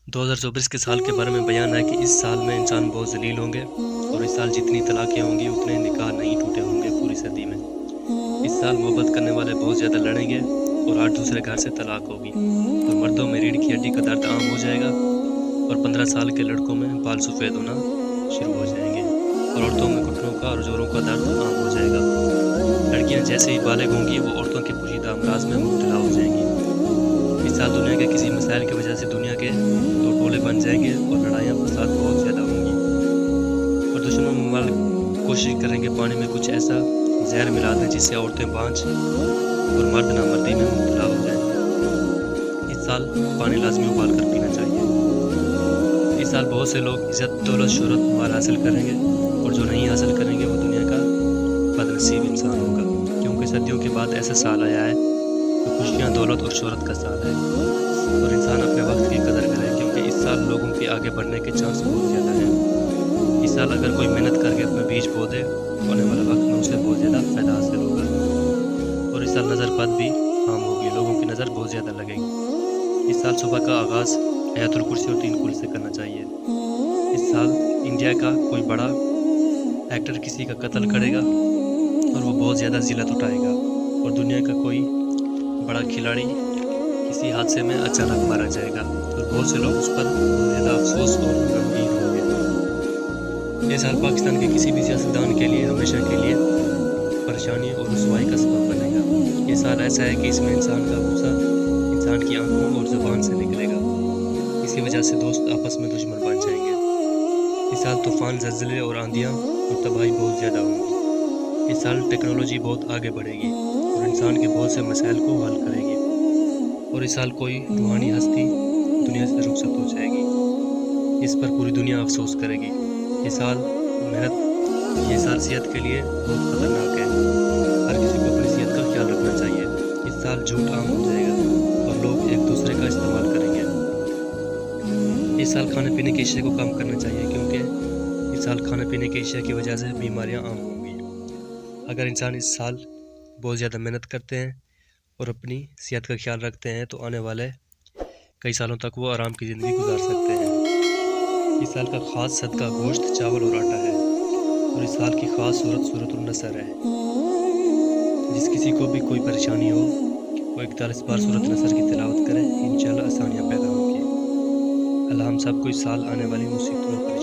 2024 के साल के बारे में बयान है कि इस साल में इंसान बहुत ज़लील होंगे और इस साल जितनी तलाक़ें होंगी उतने निकाह नहीं टूटे होंगे पूरी सदी में। इस साल मोहब्बत करने वाले बहुत ज़्यादा लड़ेंगे और हर दूसरे घर से तलाक़ होगी और मर्दों में रीढ़ की हड्डी का दर्द आम हो जाएगा और 15 साल के लड़कों में बाल सफ़ेद होना शुरू हो जाएंगे और औरतों में घुटनों का और जोड़ों का दर्द आम हो जाएगा। लड़कियां जैसे ही बालिग होंगी वो औरतों के पोशीदा अमराज में मुब्तला हो जाएंगी। इस साल दुनिया के किसी मसाइल की वजह से दुनिया के दो टोले बन जाएंगे और लड़ाइयाँ फसाद बहुत ज़्यादा होंगी और दुश्मन मुमालिक कोशिश करेंगे पानी में कुछ ऐसा जहर मिला दें जिससे औरतें बांझ और मर्द नामर्दी में मुब्तला हो जाएंगे। इस साल पानी लाजमी उबाल कर पीना चाहिए। इस साल बहुत से लोग इज़्ज़त दौलत शोहरत माल हासिल करेंगे और जो नहीं हासिल करेंगे वो दुनिया का बदनसीब इंसान होगा, क्योंकि सदियों के बाद ऐसा साल आया है तो खुशियाँ दौलत और शोहरत का साल है और इंसान अपने वक्त की कदर करे, क्योंकि इस साल लोगों के आगे बढ़ने के चांस बहुत ज़्यादा हैं। इस साल अगर कोई मेहनत करके अपना बीज बो दे आने वाले वक्त में उसे बहुत ज़्यादा फ़ायदा हासिल होगा और इस साल नज़र बद भी आम होगी, लोगों की नज़र बहुत ज़्यादा लगेगी। इस साल सुबह का आगाज़ आयतुल कुर्सी और 3 कुल से करना चाहिए। इस साल इंडिया का कोई बड़ा एक्टर किसी का कत्ल करेगा और वो बहुत ज़्यादा ज़िल्लत उठाएगा और दुनिया का कोई बड़ा खिलाड़ी किसी हादसे में अचानक मारा जाएगा और बहुत से लोग उस पर बहुत ज़्यादा अफसोस और गमगीन होंगे। ये साल पाकिस्तान के किसी भी सियासतदान के लिए हमेशा के लिए परेशानी और रुसवाई का सबब बनेगा। ये साल ऐसा है कि इसमें इंसान का गुस्सा इंसान की आंखों और ज़ुबान से निकलेगा, इसी वजह से दोस्त आपस में दुश्मन बन जाएंगे। इस साल तूफ़ान, ज़लज़ले और आंधियाँ और तबाही बहुत ज़्यादा होंगी। इस साल टेक्नोलॉजी बहुत आगे बढ़ेगी और इंसान के बहुत से मसाइल को हल करेगी और इस साल कोई रूहानी हस्ती दुनिया से रुखसत हो जाएगी, इस पर पूरी दुनिया अफसोस करेगी। ये साल सेहत के लिए बहुत ख़तरनाक है, हर किसी को अपनी सेहत का ख्याल रखना चाहिए। इस साल झूठ आम हो जाएगा और लोग एक दूसरे का इस्तेमाल करेंगे। इस साल खाने पीने की अशिया को कम करना चाहिए, क्योंकि इस साल खाने पीने की अशिया की वजह से बीमारियां आम होंगी। अगर इंसान इस साल बहुत ज़्यादा मेहनत करते हैं और अपनी सेहत का ख्याल रखते हैं तो आने वाले कई सालों तक वो आराम की ज़िंदगी गुजार सकते हैं। इस साल का ख़ास सदका गोश्त, चावल और आटा है और इस साल की ख़ास सूरत और नसर है। जिस किसी को भी कोई परेशानी हो वो 41 बार सूरत नसर की तिलावत करे, इंशाअल्लाह आसानियाँ पैदा होंगी। अल्लाह हम सब को इस साल आने वाली मुसीबतों